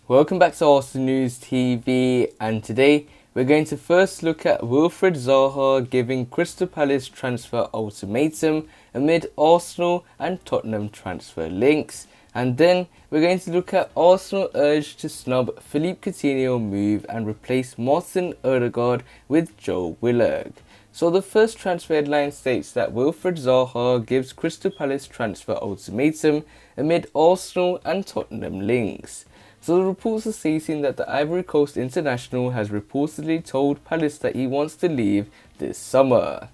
Welcome back to Arsenal News TV, and today we're going to first look at Wilfried Zaha giving Crystal Palace transfer ultimatum amid Arsenal and Tottenham transfer links, and then we're going to look at Arsenal urge to snub Philippe Coutinho move and replace Martin Odegaard with Joe Willock. So the first transfer headline states that Wilfried Zaha gives Crystal Palace transfer ultimatum amid Arsenal and Tottenham links. So the reports are stating that the Ivory Coast international has reportedly told Palace that he wants to leave this summer.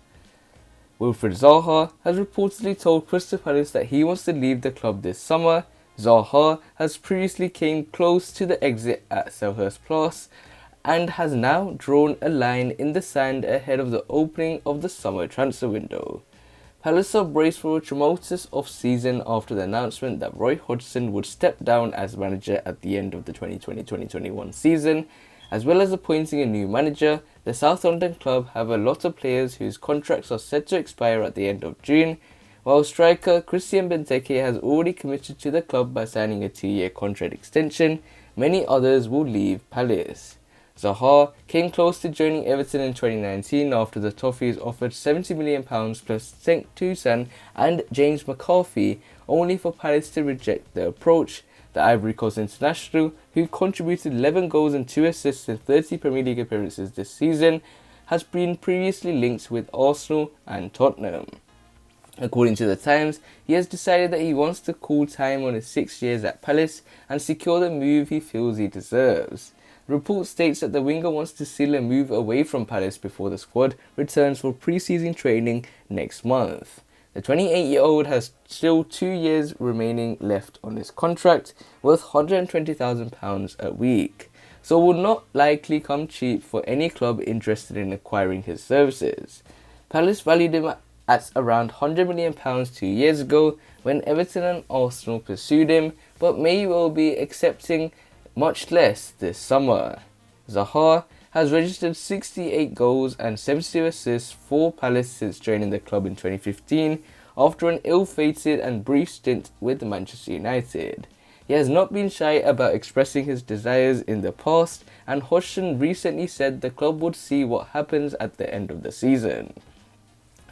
Wilfried Zaha has reportedly told Crystal Palace that he wants to leave the club this summer. Zaha has previously came close to the exit at Selhurst Plus and has now drawn a line in the sand ahead of the opening of the summer transfer window. Palace are braced for a tumultuous off-season after the announcement that Roy Hodgson would step down as manager at the end of the 2020-2021 season. As well as appointing a new manager, the South London club have a lot of players whose contracts are set to expire at the end of June, while striker Christian Benteke has already committed to the club by signing a 2-year contract extension. Many others will leave Palace. Zaha came close to joining Everton in 2019 after the Toffees offered £70 million plus Cenk Toussaint and James McCarthy, only for Palace to reject the approach. The Ivory Coast international, who contributed 11 goals and 2 assists in 30 Premier League appearances this season, has been previously linked with Arsenal and Tottenham. According to the Times, he has decided that he wants to call time on his 6 years at Palace and secure the move he feels he deserves. The report states that the winger wants to seal a move away from Palace before the squad returns for pre-season training next month. The 28-year-old has still 2 years remaining left on his contract, worth £120,000 a week, so will not likely come cheap for any club interested in acquiring his services. Palace valued him at around £100 million 2 years ago when Everton and Arsenal pursued him, but may well be accepting much less this summer. Zaha has registered 68 goals and 72 assists for Palace since joining the club in 2015 after an ill-fated and brief stint with Manchester United. He has not been shy about expressing his desires in the past, and Hodgson recently said the club would see what happens at the end of the season.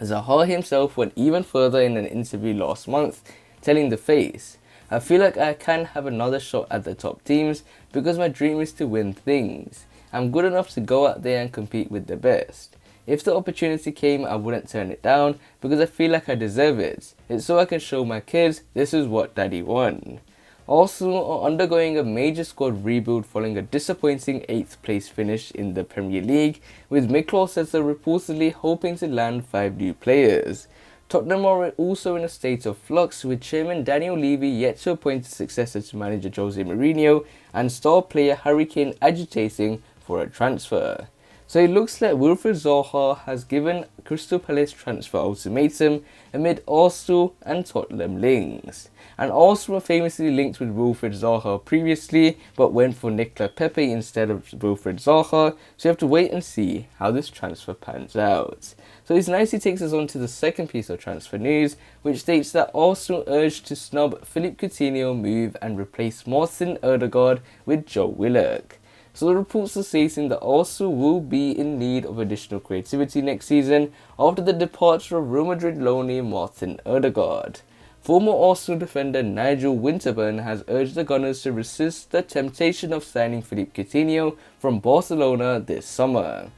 Zaha himself went even further in an interview last month, telling The Face, "I feel like I can have another shot at the top teams because my dream is to win things. I'm good enough to go out there and compete with the best. If the opportunity came, I wouldn't turn it down because I feel like I deserve it. It's so I can show my kids this is what daddy won." Arsenal are undergoing a major squad rebuild following a disappointing 8th place finish in the Premier League, with Mikel Arteta reportedly hoping to land 5 new players. Tottenham are also in a state of flux, with chairman Daniel Levy yet to appoint a successor to manager Jose Mourinho and star player Harry Kane agitating for a transfer. So it looks like Wilfried Zaha has given Crystal Palace transfer ultimatum amid Arsenal and Tottenham links. And Arsenal were famously linked with Wilfried Zaha previously, but went for Nicolas Pepe instead of Wilfried Zaha, so you have to wait and see how this transfer pans out. So this nicely takes us on to the second piece of transfer news, which states that Arsenal urged to snub Philippe Coutinho move and replace Martin Odegaard with Joe Willock. So the reports are stating that Arsenal will be in need of additional creativity next season after the departure of Real Madrid loanee Martin Odegaard. Former Arsenal defender Nigel Winterburn has urged the Gunners to resist the temptation of signing Philippe Coutinho from Barcelona this summer,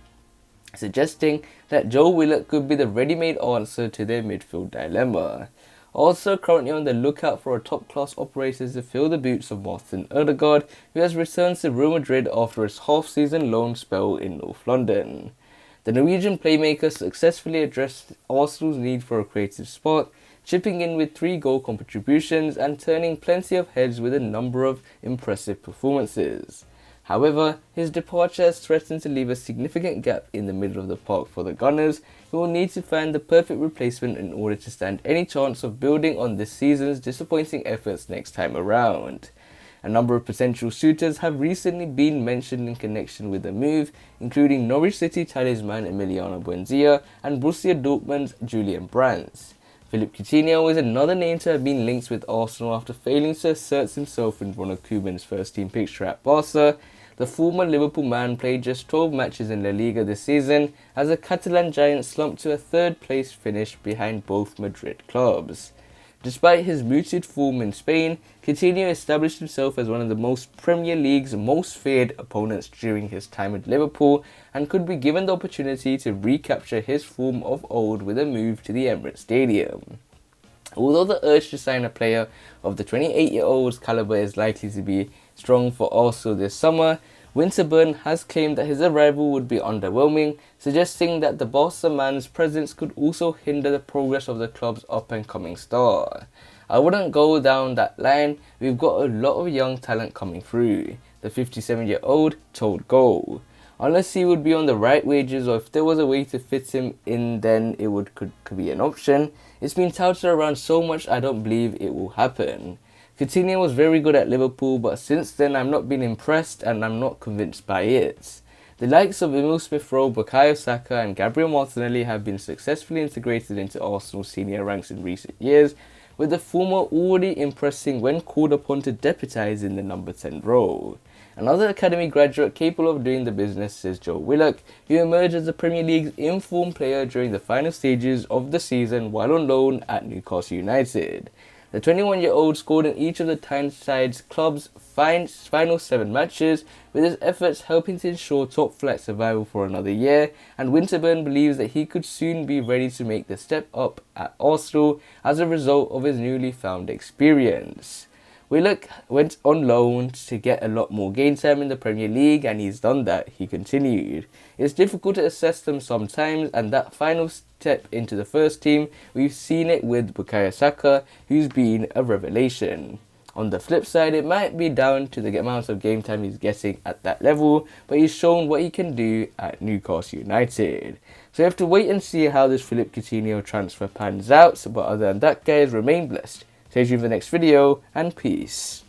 suggesting that Joe Willock could be the ready-made answer to their midfield dilemma. Also currently on the lookout for a top-class operator to fill the boots of Martin Odegaard, who has returned to Real Madrid after his half-season loan spell in North London. The Norwegian playmaker successfully addressed Arsenal's need for a creative spark, chipping in with 3 goal contributions and turning plenty of heads with a number of impressive performances. However, his departure has threatened to leave a significant gap in the middle of the park for the Gunners, who will need to find the perfect replacement in order to stand any chance of building on this season's disappointing efforts next time around. A number of potential suitors have recently been mentioned in connection with the move, including Norwich City talisman Emiliano Buendia and Borussia Dortmund's Julian Brandt. Philippe Coutinho is another name to have been linked with Arsenal after failing to assert himself in Ronald Koeman's first team picture at Barca. The former Liverpool man played just 12 matches in La Liga this season as the Catalan giant slumped to a third place finish behind both Madrid clubs. Despite his muted form in Spain, Coutinho established himself as one of the Premier League's most feared opponents during his time at Liverpool and could be given the opportunity to recapture his form of old with a move to the Emirates Stadium. Although the urge to sign a player of the 28-year-old's calibre is likely to be strong for Arsenal this summer, Winterburn has claimed that his arrival would be underwhelming, suggesting that the Barca man's presence could also hinder the progress of the club's up-and-coming star. I wouldn't go down that line. We've got a lot of young talent coming through, the 57-year-old told Goal. Unless he would be on the right wages or if there was a way to fit him in, then it could be an option. It's been touted around so much I don't believe it will happen. Coutinho was very good at Liverpool, but since then I'm not been impressed and I'm not convinced by it. The likes of Emil Smith-Rowe, Bukayo Saka and Gabriel Martinelli have been successfully integrated into Arsenal's senior ranks in recent years, with the former already impressing when called upon to deputise in the number 10 role. Another academy graduate capable of doing the business is Joe Willock, who emerged as the Premier League's informed player during the final stages of the season while on loan at Newcastle United. The 21-year-old scored in each of the Tyneside club's final 7 matches, with his efforts helping to ensure top-flight survival for another year, and Winterburn believes that he could soon be ready to make the step up at Arsenal as a result of his newly found experience. Willock went on loan to get a lot more game time in the Premier League, and he's done that, he continued. It's difficult to assess them sometimes, and that final step into the first team, we've seen it with Bukayo Saka, who's been a revelation. On the flip side, it might be down to the amount of game time he's getting at that level, but he's shown what he can do at Newcastle United. So we have to wait and see how this Philippe Coutinho transfer pans out, but other than that, guys, remain blessed. Stay tuned for the next video, and peace.